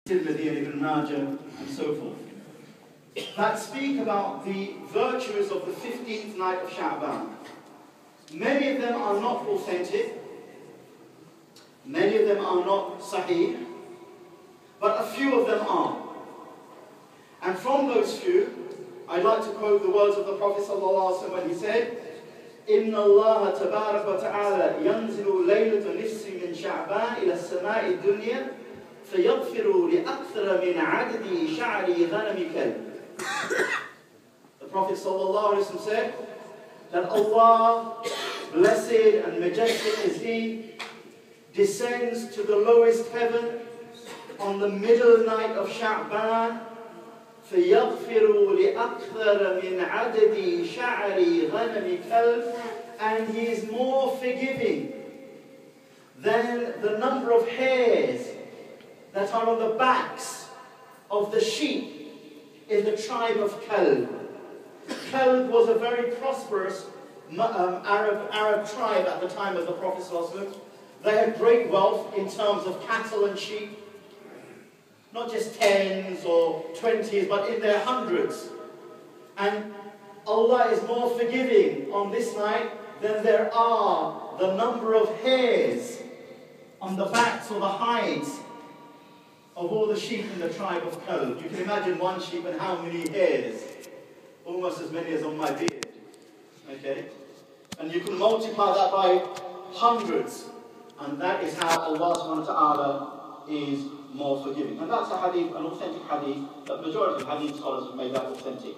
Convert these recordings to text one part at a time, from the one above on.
Tirmidhi and Ibn Majah and so forth, that speak about the virtues of the 15th night of Sha'ban. Many of them are not authentic, many of them are not sahih, but a few of them are. And from those few, I'd like to quote the words of the Prophet ﷺ when he said, إِنَّ اللَّهَ تَبَارَكَ وَتَعَالَى يَنْزِلُ لَيْلَةَ نِصْفٍ مِنْ شَعْبَانَ إِلَى السَّمَاءِ الدُّنْيَا فَيَغْفِرُ لِأَكْثَرَ مِنْ عَدَدِ شَعْرِ غَنَمِ كَلْبٍ. The Prophet ﷺ said that Allah, blessed and majestic is He, descends to the lowest heaven on the middle night of Sha'ban, فَيَغْفِرُ لِأَكْثَرَ مِنْ عَدَدِ شَعْرِ غَنَمِ كَلْبٍ, and He is more forgiving than the number of hairs that are on the backs of the sheep in the tribe of Kalb. Kalb was a very prosperous Arab tribe at the time of the Prophet ﷺ. They had great wealth in terms of cattle and sheep. Not just tens or 20s, but in their hundreds. And Allah is more forgiving on this night than there are the number of hairs on the backs or the hides of all the sheep in the tribe of Kalb. You can imagine one sheep and how many hairs. Almost as many as on my beard. Okay? And you can multiply that by hundreds. And that is how Allah subhanahu wa ta'ala is more forgiving. And that's a hadith, an authentic hadith, that the majority of hadith scholars have made that authentic.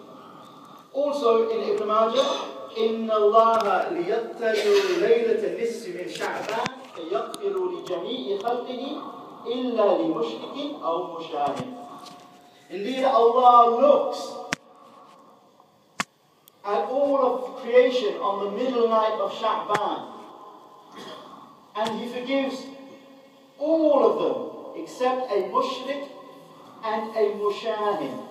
Also in Ibn Majah, إِنَّ اللَّهَ لِيَبْتَلُوا لَيْلَةَ النِّصْفِ مِنْ شَعْبَانَ فَيَغْفِرُ لِجَمِيعِ خَلْقِهِ إِلَّا لِمُشْرِكٍ أَوْ مُشَاهِدٍ. Indeed, Allah looks at all of creation on the middle night of Sha'ban, and He forgives all of them except a mushrik and a mushahid.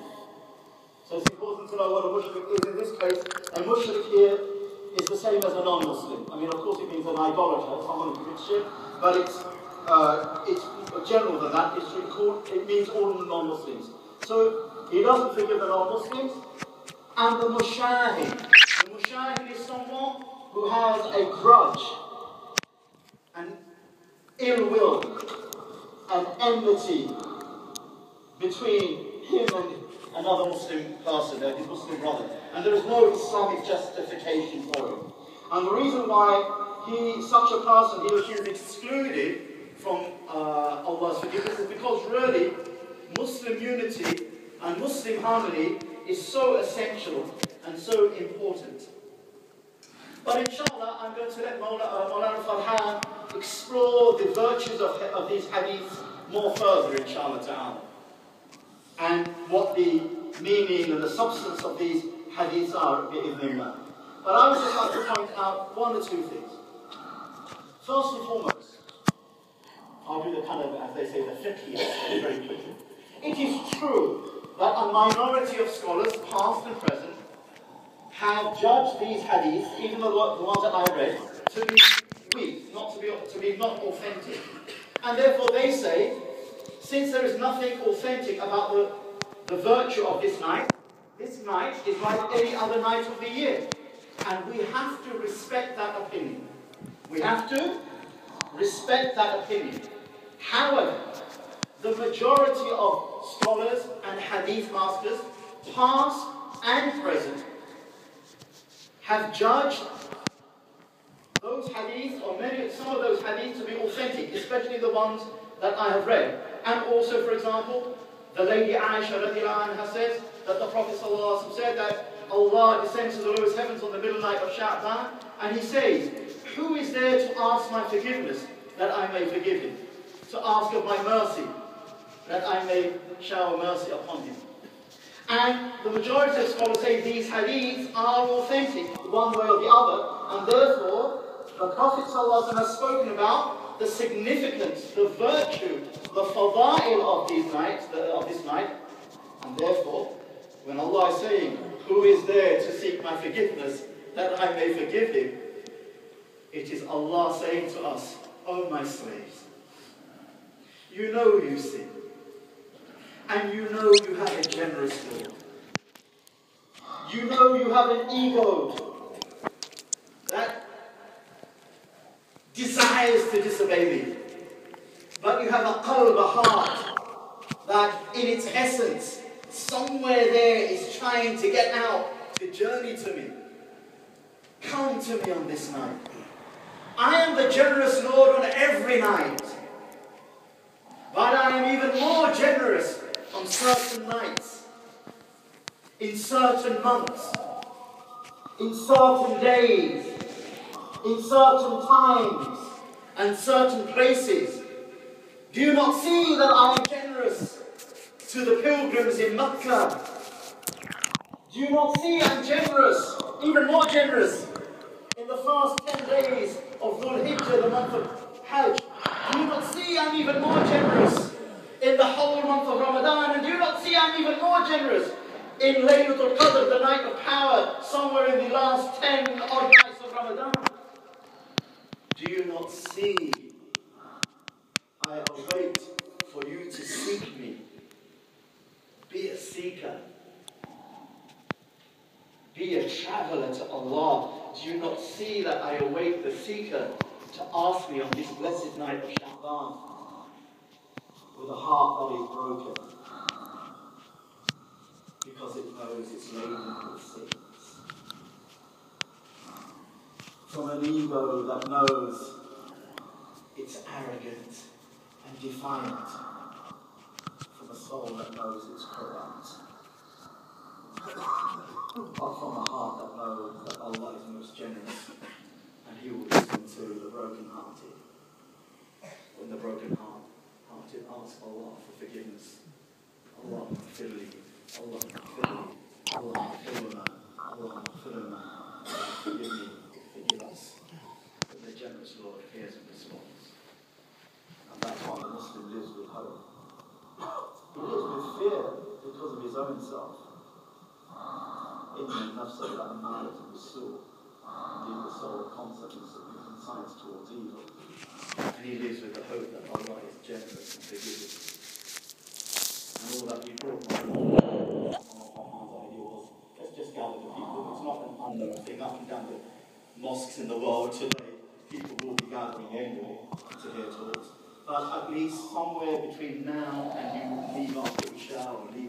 So it's important to know what a mushrik is. In this case, a mushrik here is the same as a non-Muslim. I mean, of course it means an idolater, someone who commits shirk, but it's general than that. It means all non-Muslims. So He doesn't forgive the non-Muslims. And the mushahid. The mushahid is someone who has a grudge, and ill will, and enmity between him and another Muslim person, his Muslim brother. And there is no Islamic justification for him. And the reason why such a person, he or she is excluded from Allah's forgiveness is because really Muslim unity and Muslim harmony is so essential and so important. But inshallah, I'm going to let Maulana Farhan explore the virtues of these hadiths more further, inshallah ta'ala, and what the meaning and the substance of these hadiths are, bi'idhnillah. But I would just like to point out one or two things. First and foremost, I'll do the kind of, as they say, the fiqh very quickly. It is true that a minority of scholars, past and present, have judged these hadiths, even the ones that I read, to be weak, to be not authentic. And therefore they say, since there is nothing authentic about the virtue of this night is like any other night of the year. And we have to respect that opinion. We have to respect that opinion. However, the majority of scholars and hadith masters, past and present, have judged those hadiths, or some of those hadiths, to be authentic, especially the ones that I have read. And also, for example, the lady Aisha radiallahu anha says that the Prophet ﷺ said that Allah descends to the lowest heavens on the middle night of Sha'ban, and He says, who is there to ask my forgiveness that I may forgive him? To ask of my mercy that I may shower mercy upon him. And the majority of scholars say these hadiths are authentic, one way or the other, and therefore the Prophet ﷺ has spoken about the significance, the virtue, the fada'il of this night, and therefore, when Allah is saying, who is there to seek my forgiveness that I may forgive him, it is Allah saying to us, O my slaves, you know you sin. and you know you have a generous Lord. You know you have an ego that desires to disobey me. But you have a qalb, a heart, that in its essence, somewhere there is trying to get out, to journey to me. Come to me on this night. I am the generous Lord on every night. But I am even more generous on certain nights, in certain months, in certain days, in certain times, and certain places. Do you not see that I am generous to the pilgrims in Mecca? Do you not see I'm generous, even more generous, in the first 10 days of Dhul Hijjah, the month of Hajj? Do you not see I'm even more generous in the whole month of Ramadan? And do you not see I'm even more generous in Lailatul Qadr, the night of power, somewhere in the last 10 odd nights of Ramadan? Do you not see I await for you to seek me? Be a seeker. Be a traveler to Allah. Do you not see that I await the seeker to ask me on this blessed night of Sha'ban with a heart that is broken because it knows it's laden with sins? From an ego that knows it's arrogant and defiant, from a soul that knows it's corrupt, but from a heart that knows that Allah is most generous and He will listen to the broken-hearted. When the broken-hearted ask Allah for forgiveness, Allah maghfirli, Allah maghfirli, Allah maghfirli, Allah maghfirli, forgive me, forgive us. But the generous Lord hears and responds. And that's why the Muslim lives with hope. He lives with fear because of his own self. Indeed, the soul constantly inclines towards evil. And he lives with the hope that Allah is generous and forgiving. And all that we brought on our idea was, let's just gather the people. It's not an unknown thing. Up and down the mosques in the world today, people will be gathering anyway to hear talks. But at least somewhere between now and you leave after Isha or leave